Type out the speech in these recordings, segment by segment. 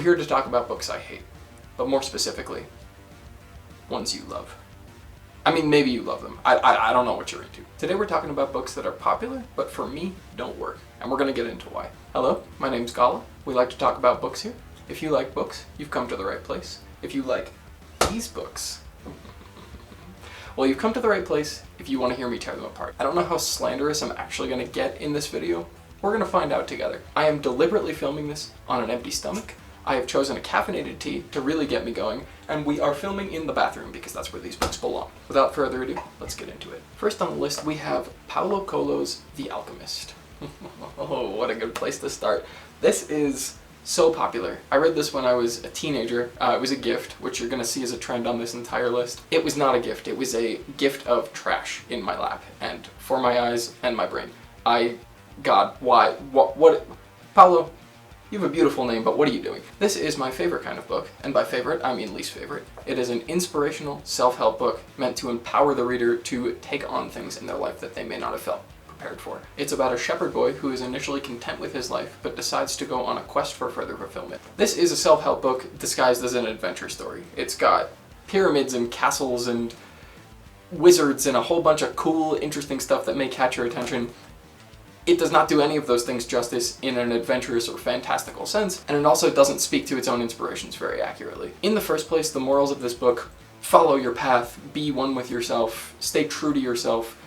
here to talk about books I hate, but more specifically, ones you love. I mean, maybe you love them. I don't know what you're into. Today we're talking about books that are popular, but for me, don't work. And we're gonna get into why. Hello, my name's Gala. We like to talk about books here. If you like books, you've come to the right place. If you like these books, well, you've come to the right place if you want to hear me tear them apart. I don't know how slanderous I'm actually gonna get in this video. We're gonna find out together. I am deliberately filming this on an empty stomach. I have chosen a caffeinated tea to really get me going, and we are filming in the bathroom because that's where these books belong. Without further ado, let's get into it. First on the list, we have Paulo Coelho's The Alchemist. Oh, what a good place to start. This is so popular. I read this when I was a teenager. It was a gift, which you're gonna see as a trend on this entire list. It was not a gift, it was a gift of trash in my lap, and for my eyes and my brain. God, why? What? Paulo, you have a beautiful name, but what are you doing? This is my favorite kind of book, and by favorite, I mean least favorite. It is an inspirational self-help book meant to empower the reader to take on things in their life that they may not have felt prepared for. It's about a shepherd boy who is initially content with his life, but decides to go on a quest for further fulfillment. This is a self-help book disguised as an adventure story. It's got pyramids and castles and wizards and a whole bunch of cool, interesting stuff that may catch your attention. It does not do any of those things justice in an adventurous or fantastical sense, and it also doesn't speak to its own inspirations very accurately. In the first place, the morals of this book: follow your path, be one with yourself, stay true to yourself,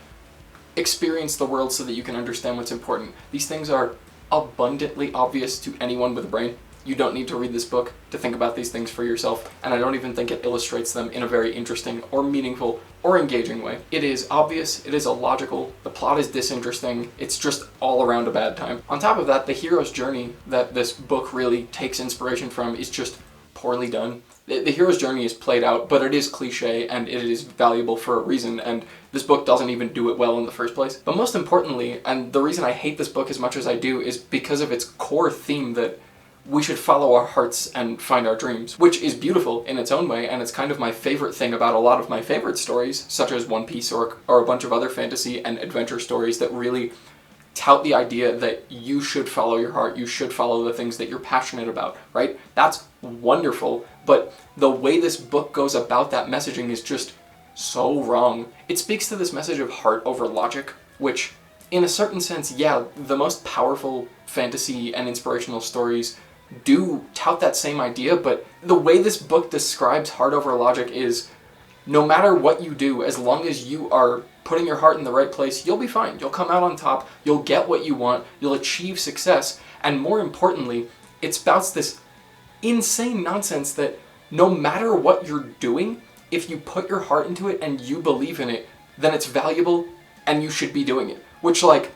experience the world so that you can understand what's important. These things are abundantly obvious to anyone with a brain. You don't need to read this book to think about these things for yourself, and I don't even think it illustrates them in a very interesting or meaningful or engaging way. It is obvious, it is illogical, the plot is disinteresting, it's just all around a bad time. On top of that, the hero's journey that this book really takes inspiration from is just poorly done. The hero's journey is played out, but it is cliche and it is valuable for a reason, and this book doesn't even do it well in the first place. But most importantly, and the reason I hate this book as much as I do, is because of its core theme that we should follow our hearts and find our dreams, which is beautiful in its own way, and it's kind of my favorite thing about a lot of my favorite stories, such as One Piece or a bunch of other fantasy and adventure stories that really tout the idea that you should follow your heart, you should follow the things that you're passionate about, right? That's wonderful, but the way this book goes about that messaging is just so wrong. It speaks to this message of heart over logic, which, in a certain sense, yeah, the most powerful fantasy and inspirational stories do tout that same idea, but the way this book describes heart over logic is no matter what you do, as long as you are putting your heart in the right place, you'll be fine. You'll come out on top, you'll get what you want, you'll achieve success, and more importantly, it spouts this insane nonsense that no matter what you're doing, if you put your heart into it and you believe in it, then it's valuable and you should be doing it. Which, like,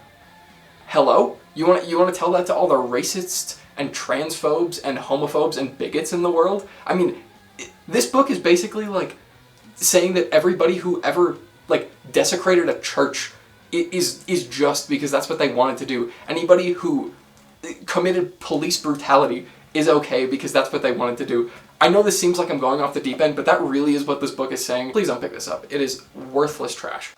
hello? You want to tell that to all the racists and transphobes and homophobes and bigots in the world? I mean, this book is basically like saying that everybody who ever like desecrated a church is just because that's what they wanted to do. Anybody who committed police brutality is okay because that's what they wanted to do. I know this seems like I'm going off the deep end, but that really is what this book is saying. Please don't pick this up. It is worthless trash.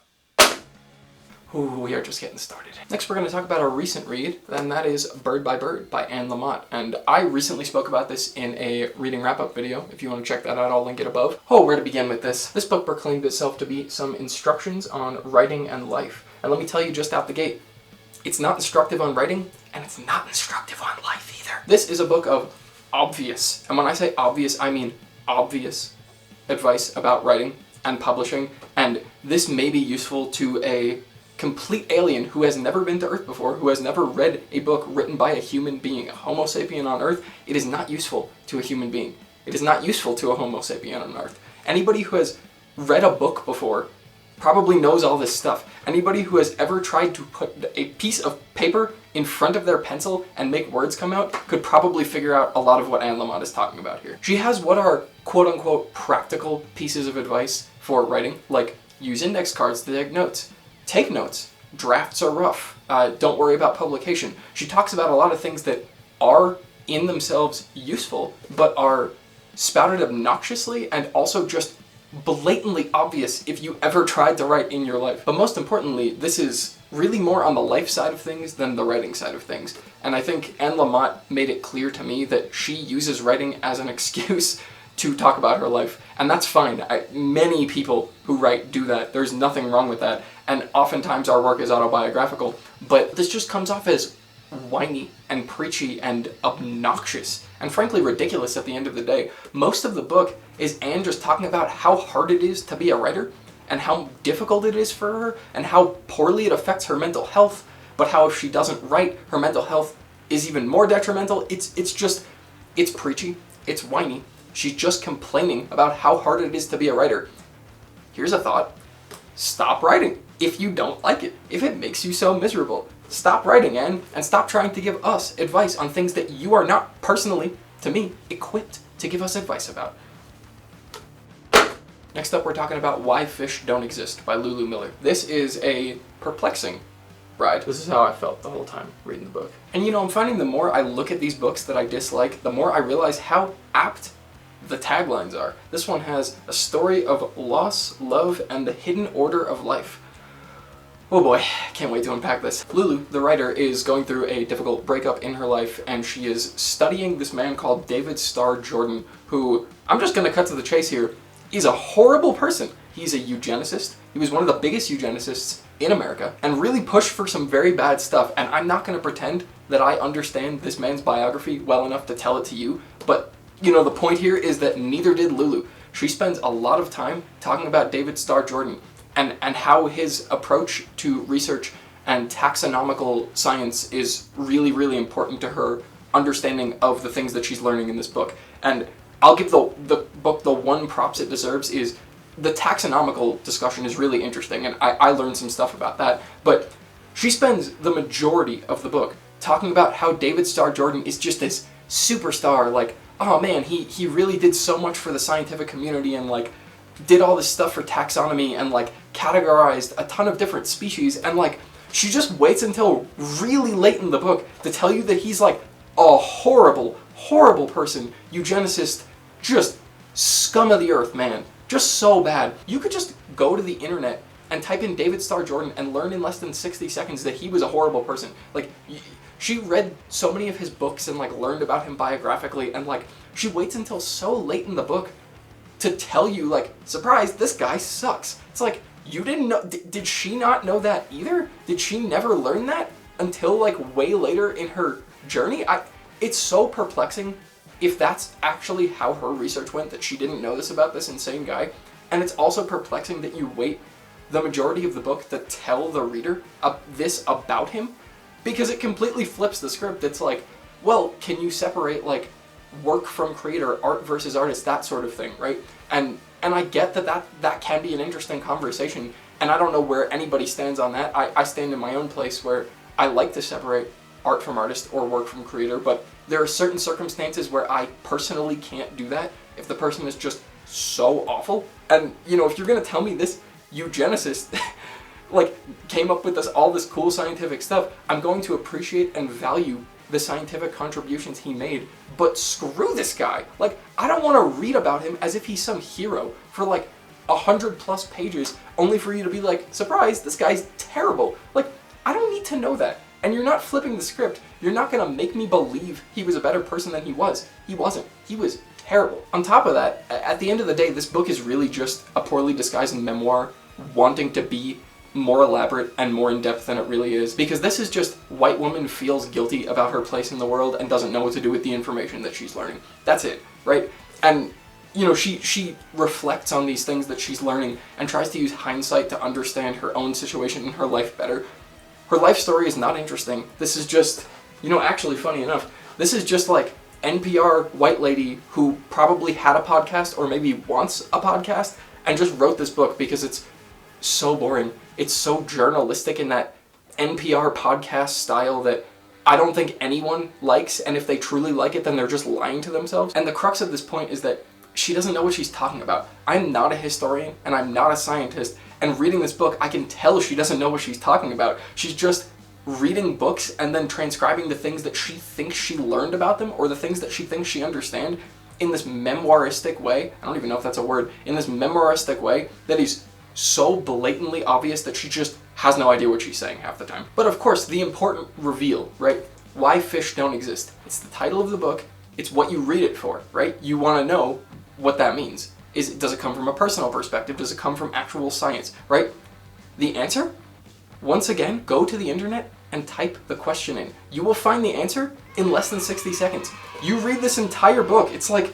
Ooh, we are just getting started. Next, we're going to talk about a recent read, and that is Bird by Bird by Lamott. And I recently spoke about this in a reading wrap-up video. If you want to check that out, I'll link it above. Oh, where to begin with this? This book proclaimed itself to be some instructions on writing and life. And let me tell you just out the gate, it's not instructive on writing, and it's not instructive on life either. This is a book of obvious, and when I say obvious, I mean obvious advice about writing and publishing, and this may be useful to a complete alien who has never been to Earth before, who has never read a book written by a human being, a Homo sapien on Earth. It is not useful to a human being. It is not useful to a Homo sapien on Earth. Anybody who has read a book before probably knows all this stuff. Anybody who has ever tried to put a piece of paper in front of their pencil and make words come out could probably figure out a lot of what Anne Lamott is talking about here. She has what are quote-unquote practical pieces of advice for writing, like use index cards to take notes. Take notes. Drafts are rough. Don't worry about publication. She talks about a lot of things that are in themselves useful, but are spouted obnoxiously and also just blatantly obvious if you ever tried to write in your life. But most importantly, this is really more on the life side of things than the writing side of things. And I think Anne Lamott made it clear to me that she uses writing as an excuse to talk about her life, and that's fine. Many people who write do that. There's nothing wrong with that, and oftentimes our work is autobiographical, but this just comes off as whiny and preachy and obnoxious and frankly ridiculous at the end of the day. Most of the book is Anne just talking about how hard it is to be a writer and how difficult it is for her and how poorly it affects her mental health, but how if she doesn't write, her mental health is even more detrimental. It's preachy, it's whiny. She's just complaining about how hard it is to be a writer. Here's a thought. Stop writing if you don't like it. If it makes you so miserable, stop writing, Anne, and stop trying to give us advice on things that you are not personally, to me, equipped to give us advice about. Next up, we're talking about Why Fish Don't Exist by Lulu Miller. This is a perplexing ride. This is how I felt the whole time reading the book. And I'm finding the more I look at these books that I dislike, the more I realize how apt the taglines are. This one has a story of loss, love, and the hidden order of life. Oh boy, can't wait to unpack this. Lulu, the writer, is going through a difficult breakup in her life, and she is studying this man called David Starr Jordan, who, I'm just gonna cut to the chase here, is a horrible person. He's a eugenicist. He was one of the biggest eugenicists in America, and really pushed for some very bad stuff, and I'm not gonna pretend that I understand this man's biography well enough to tell it to you, but the point here is that neither did Lulu. She spends a lot of time talking about David Starr Jordan and how his approach to research and taxonomical science is really, really important to her understanding of the things that she's learning in this book. And I'll give the book the one props it deserves is the taxonomical discussion is really interesting, and I learned some stuff about that. But she spends the majority of the book talking about how David Starr Jordan is just this superstar, like, oh man, he really did so much for the scientific community and like did all this stuff for taxonomy and like categorized a ton of different species, and like she just waits until really late in the book to tell you that he's like a horrible, horrible person, eugenicist, just scum of the earth, man. Just so bad. You could just go to the internet and type in David Starr Jordan and learn in less than 60 seconds that he was a horrible person. Like, she read so many of his books and like learned about him biographically, and like she waits until so late in the book to tell you, like, surprise, this guy sucks. It's like, you didn't know, did she not know that either? Did she never learn that until like way later in her journey? It's so perplexing if that's actually how her research went, that she didn't know this about this insane guy. And it's also perplexing that you wait the majority of the book to tell the reader this about him, because it completely flips the script. It's like, well, can you separate like work from creator, art versus artist, that sort of thing, right? And I get that can be an interesting conversation, and I don't know where anybody stands on that. I stand in my own place where I like to separate art from artist or work from creator, but there are certain circumstances where I personally can't do that if the person is just so awful. And if you're gonna tell me this eugenicist like came up with all this cool scientific stuff, I'm going to appreciate and value the scientific contributions he made, but screw this guy. Like, I don't want to read about him as if he's some hero for like 100+ pages, only for you to be like, surprise, this guy's terrible. Like, I don't need to know that. And you're not flipping the script. You're not gonna make me believe he was a better person than he was. He wasn't. He was terrible. On top of that, at the end of the day, this book is really just a poorly disguised memoir wanting to be more elaborate and more in-depth than it really is, because this is just white woman feels guilty about her place in the world and doesn't know what to do with the information that she's learning. That's it, right? And she reflects on these things that she's learning and tries to use hindsight to understand her own situation and her life better. Her life story is not interesting. This is just, actually funny enough, this is just like NPR white lady who probably had a podcast or maybe wants a podcast and just wrote this book because it's so boring. It's so journalistic in that NPR podcast style that I don't think anyone likes, and if they truly like it, then they're just lying to themselves. And the crux of this point is that she doesn't know what she's talking about. I'm not a historian, and I'm not a scientist, and reading this book, I can tell she doesn't know what she's talking about. She's just reading books and then transcribing the things that she thinks she learned about them, or the things that she thinks she understands, in this memoiristic way. I don't even know if that's a word. In this memoiristic way that is so blatantly obvious that she just has no idea what she's saying half the time. But of course, the important reveal, right? Why fish don't exist. It's the title of the book. It's what you read it for, right? You want to know what that means. Does it come from a personal perspective? Does it come from actual science, right? The answer? Once again, go to the internet and type the question in. You will find the answer in less than 60 seconds. You read this entire book. It's like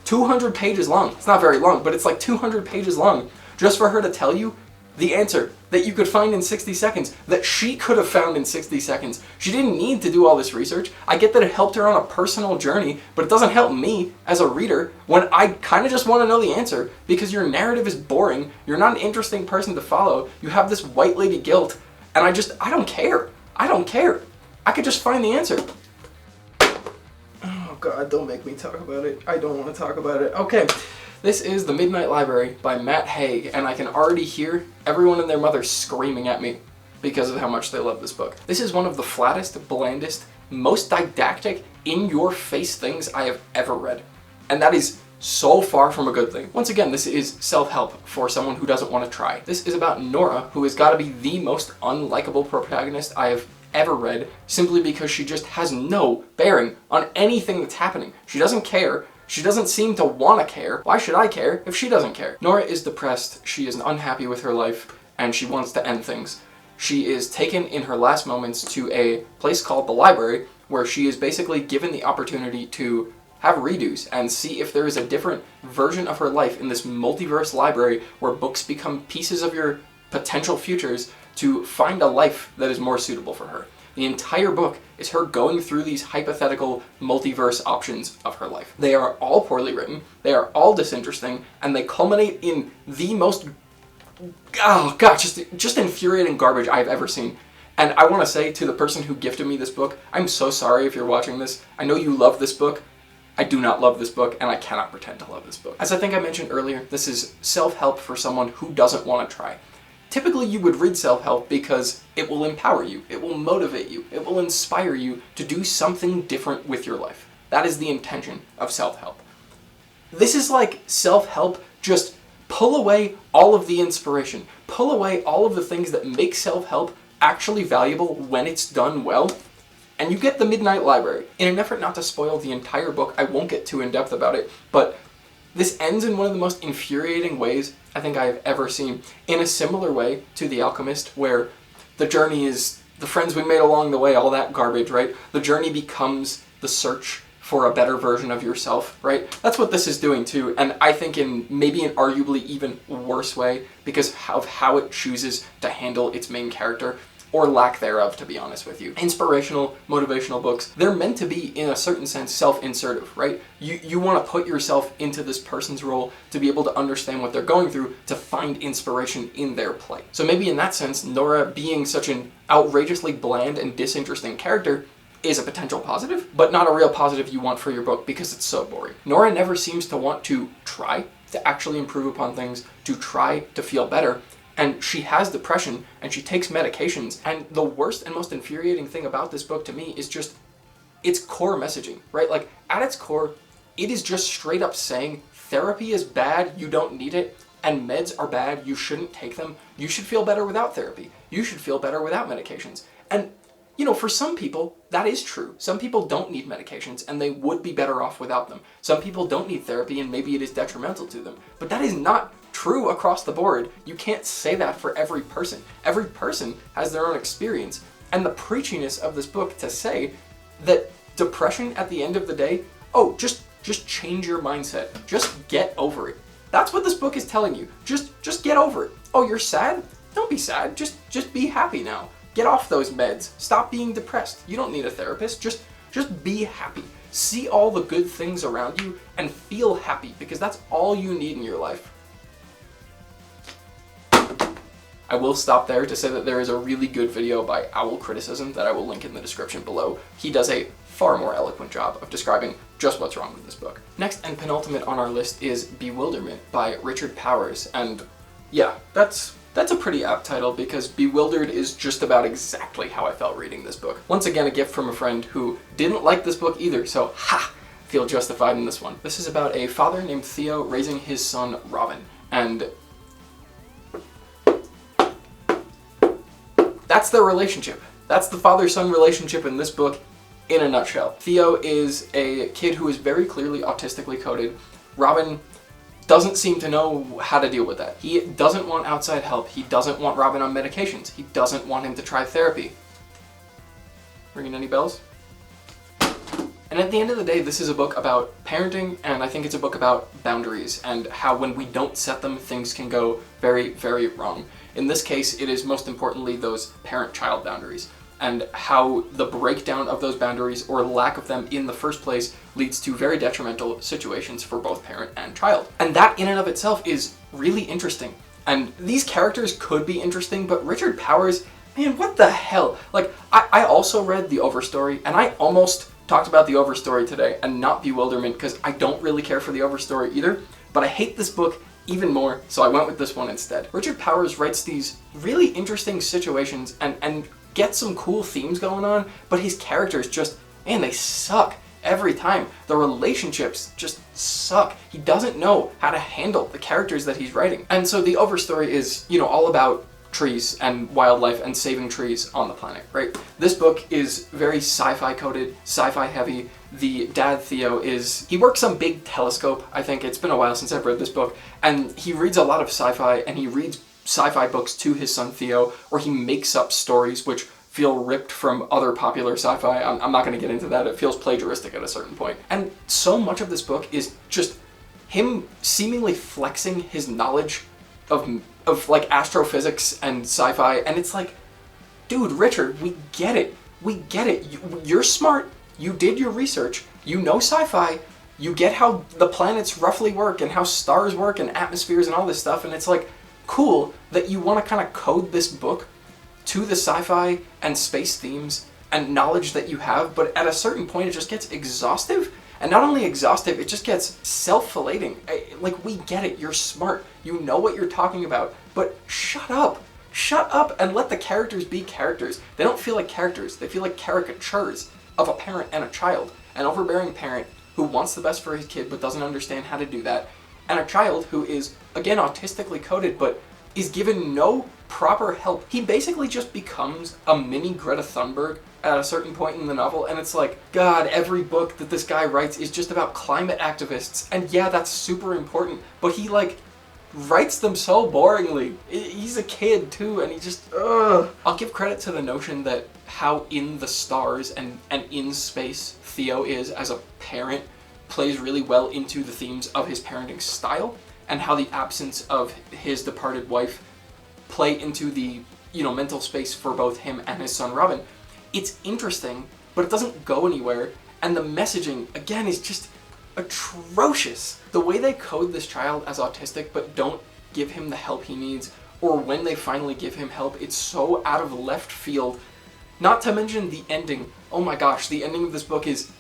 200 pages long. It's not very long, but it's like 200 pages long just for her to tell you the answer that you could find in 60 seconds, that she could have found in 60 seconds. She didn't need to do all this research. I get that it helped her on a personal journey, but it doesn't help me as a reader when I kind of just want to know the answer because your narrative is boring. You're not an interesting person to follow. You have this white lady guilt, and I don't care. I don't care. I could just find the answer. Oh God, don't make me talk about it. I don't want to talk about it. Okay. This is The Midnight Library by Matt Haig, and I can already hear everyone and their mother screaming at me because of how much they love this book. This is one of the flattest, blandest, most didactic, in-your-face things I have ever read. And that is so far from a good thing. Once again, this is self-help for someone who doesn't want to try. This is about Nora, who has got to be the most unlikable protagonist I have ever read, simply because she just has no bearing on anything that's happening. She doesn't care. She doesn't seem to want to care. Why should I care if she doesn't care? Nora is depressed, she is unhappy with her life, and she wants to end things. She is taken in her last moments to a place called the library, where she is basically given the opportunity to have redos and see if there is a different version of her life in this multiverse library where books become pieces of your potential futures to find a life that is more suitable for her. The entire book is her going through these hypothetical multiverse options of her life. They are all poorly written, they are all disinteresting, and they culminate in the most, oh god, just infuriating garbage I've ever seen. And I want to say to the person who gifted me this book, I'm so sorry if you're watching this. I know you love this book. I do not love this book, and I cannot pretend to love this book. As I think I mentioned earlier, this is self-help for someone who doesn't want to try. Typically, you would read self-help because it will empower you, it will motivate you, it will inspire you to do something different with your life. That is the intention of self-help. This is like self-help, just pull away all of the inspiration, pull away all of the things that make self-help actually valuable when it's done well, and you get The Midnight Library. In an effort not to spoil the entire book, I won't get too in-depth about it, but this ends in one of the most infuriating ways I think I have ever seen. In a similar way to The Alchemist, where the journey is the friends we made along the way, all that garbage, right? The journey becomes the search for a better version of yourself, right? That's what this is doing too, and I think in maybe an arguably even worse way because of how it chooses to handle its main character. Or lack thereof, to be honest with you. Inspirational, motivational books, they're meant to be, in a certain sense, self-insertive, right? You want to put yourself into this person's role to be able to understand what they're going through, to find inspiration in their plight. So maybe in that sense, Nora being such an outrageously bland and disinteresting character is a potential positive, but not a real positive you want for your book because it's so boring. Nora never seems to want to try to actually improve upon things, to try to feel better. And she has depression, and she takes medications, and the worst and most infuriating thing about this book to me is just its core messaging, right? Like, at its core, it is just straight up saying therapy is bad, you don't need it, and meds are bad, you shouldn't take them, you should feel better without therapy, you should feel better without medications. And, you know, for some people, that is true. Some people don't need medications, and they would be better off without them. Some people don't need therapy, and maybe it is detrimental to them. But that is not true across the board. You can't say that for every person. Every person has their own experience. And the preachiness of this book to say that depression at the end of the day, oh, just change your mindset. Just get over it. That's what this book is telling you. Just get over it. Oh, you're sad? Don't be sad. Just be happy now. Get off those meds. Stop being depressed. You don't need a therapist. Just be happy. See all the good things around you and feel happy, because that's all you need in your life. I will stop there to say that there is a really good video by Owl Criticism that I will link in the description below. He does a far more eloquent job of describing just what's wrong with this book. Next and penultimate on our list is Bewilderment by Richard Powers, and yeah, that's a pretty apt title because Bewildered is just about exactly how I felt reading this book. Once again, a gift from a friend who didn't like this book either, so feel justified in this one. This is about a father named Theo raising his son Robin, and That's their relationship. That's the father-son relationship in this book in a nutshell. Theo is a kid who is very clearly autistically coded. Robin doesn't seem to know how to deal with that. He doesn't want outside help. He doesn't want Robin on medications. He doesn't want him to try therapy. Ringing any bells? And at the end of the day, this is a book about parenting, and I think it's a book about boundaries and how when we don't set them, things can go very, very wrong. In this case, it is most importantly those parent-child boundaries, and how the breakdown of those boundaries or lack of them in the first place leads to very detrimental situations for both parent and child. And that in and of itself is really interesting. And these characters could be interesting, but Richard Powers, man, what the hell? Like, I also read The Overstory, and I almost talked about The Overstory today and not Bewilderment because I don't really care for The Overstory either, but I hate this book even more, so I went with this one instead. Richard Powers writes these really interesting situations and gets some cool themes going on, but his characters just, man, they suck every time. The relationships just suck. He doesn't know how to handle the characters that he's writing. And so The Overstory is, you know, all about trees and wildlife and saving trees on the planet, right? This book is very sci-fi coded, sci-fi heavy. The dad, Theo, he works some big telescope, I think. It's been a while since I've read this book, and he reads a lot of sci-fi, and he reads sci-fi books to his son Theo, or he makes up stories which feel ripped from other popular sci-fi. I'm not going to get into that. It feels plagiaristic at a certain point. And so much of this book is just him seemingly flexing his knowledge of like astrophysics and sci-fi, and it's like, dude, Richard, we get it. We get it. You're smart. You did your research. You know sci-fi. You get how the planets roughly work and how stars work and atmospheres and all this stuff, and it's like cool that you want to kind of code this book to the sci-fi and space themes and knowledge that you have, but at a certain point it just gets exhaustive. And not only exhaustive, it just gets self-flating. Like, we get it, you're smart, you know what you're talking about, but shut up. Shut up and let the characters be characters. They don't feel like characters, they feel like caricatures of a parent and a child. An overbearing parent who wants the best for his kid but doesn't understand how to do that. And a child who is, again, autistically coded but is given no proper help. He basically just becomes a mini Greta Thunberg at a certain point in the novel, and it's like, God, every book that this guy writes is just about climate activists, and yeah, that's super important, but he, like, writes them so boringly. He's a kid, too, and he just, ugh. I'll give credit to the notion that how in the stars and in space Theo is as a parent plays really well into the themes of his parenting style, and how the absence of his departed wife play into the, you know, mental space for both him and his son Robin. It's interesting, but it doesn't go anywhere, and the messaging, again, is just atrocious. The way they code this child as autistic but don't give him the help he needs, or when they finally give him help, it's so out of left field. Not to mention the ending. Oh my gosh, the ending of this book it's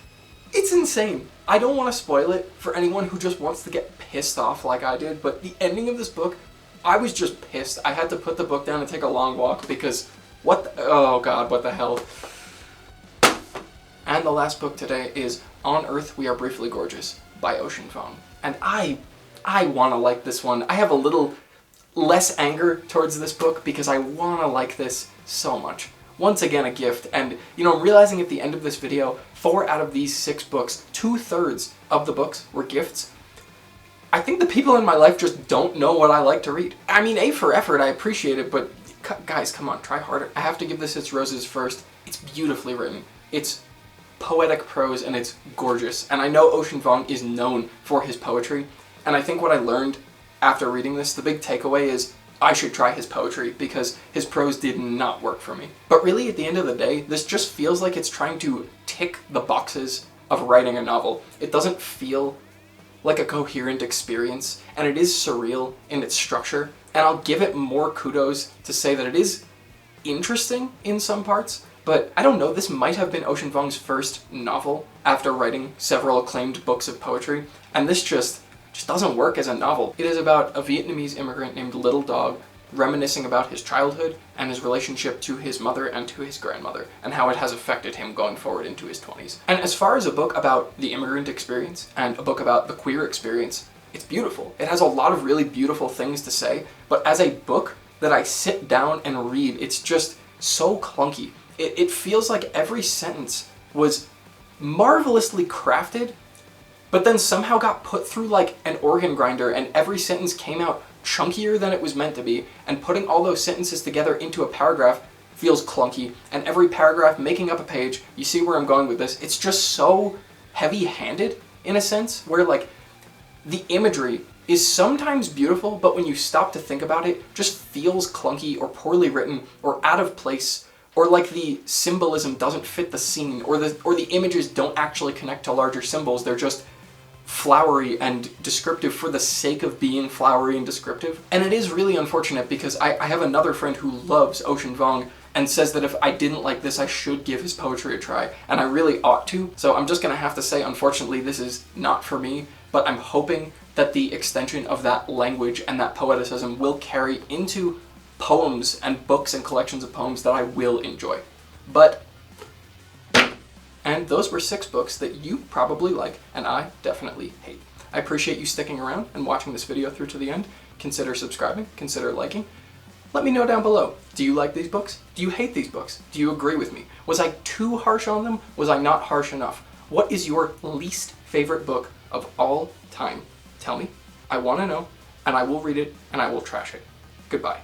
insane. I don't want to spoil it for anyone who just wants to get pissed off like I did, but the ending of this book, I was just pissed. I had to put the book down and take a long walk because oh God, what the hell. And the last book today is On Earth We Are Briefly Gorgeous by Ocean Vuong. And I want to like this one. I have a little less anger towards this book because I want to like this so much. Once again, a gift, and you know, realizing at the end of this video, 4 out of these 6 books, 2/3 of the books were gifts. I think the people in my life just don't know what I like to read. I mean, A for effort, I appreciate it, but guys, come on, try harder. I have to give this its roses first. It's beautifully written. It's poetic prose, and it's gorgeous. And I know Ocean Vuong is known for his poetry, and I think what I learned after reading this, the big takeaway is I should try his poetry because his prose did not work for me. But really, at the end of the day, this just feels like it's trying to tick the boxes of writing a novel. It doesn't feel like a coherent experience, and it is surreal in its structure, and I'll give it more kudos to say that it is interesting in some parts, but I don't know, this might have been Ocean Vuong's first novel after writing several acclaimed books of poetry, and this just doesn't work as a novel. It is about a Vietnamese immigrant named Little Dog reminiscing about his childhood and his relationship to his mother and to his grandmother, and how it has affected him going forward into his 20s. And as far as a book about the immigrant experience and a book about the queer experience, it's beautiful. It has a lot of really beautiful things to say, but as a book that I sit down and read, it's just, so clunky. It feels like every sentence was marvelously crafted, but then somehow got put through like an organ grinder, and every sentence came out chunkier than it was meant to be, and putting all those sentences together into a paragraph feels clunky, and every paragraph making up a page. You see where I'm going with this? It's just so heavy-handed in a sense, where like the imagery is sometimes beautiful, but when you stop to think about it, just feels clunky or poorly written or out of place, or like the symbolism doesn't fit the scene, or the images don't actually connect to larger symbols. They're just flowery and descriptive for the sake of being flowery and descriptive. And it is really unfortunate, because I have another friend who loves Ocean Vuong and says that if I didn't like this, I should give his poetry a try, and I really ought to. So I'm just gonna have to say, unfortunately, this is not for me, but I'm hoping that the extension of that language and that poeticism will carry into poems and books and collections of poems that I will enjoy. And those were 6 books that you probably like and I definitely hate. I appreciate you sticking around and watching this video through to the end. Consider subscribing, consider liking. Let me know down below. Do you like these books? Do you hate these books? Do you agree with me? Was I too harsh on them? Was I not harsh enough? What is your least favorite book of all time? Tell me. I want to know, and I will read it, and I will trash it. Goodbye.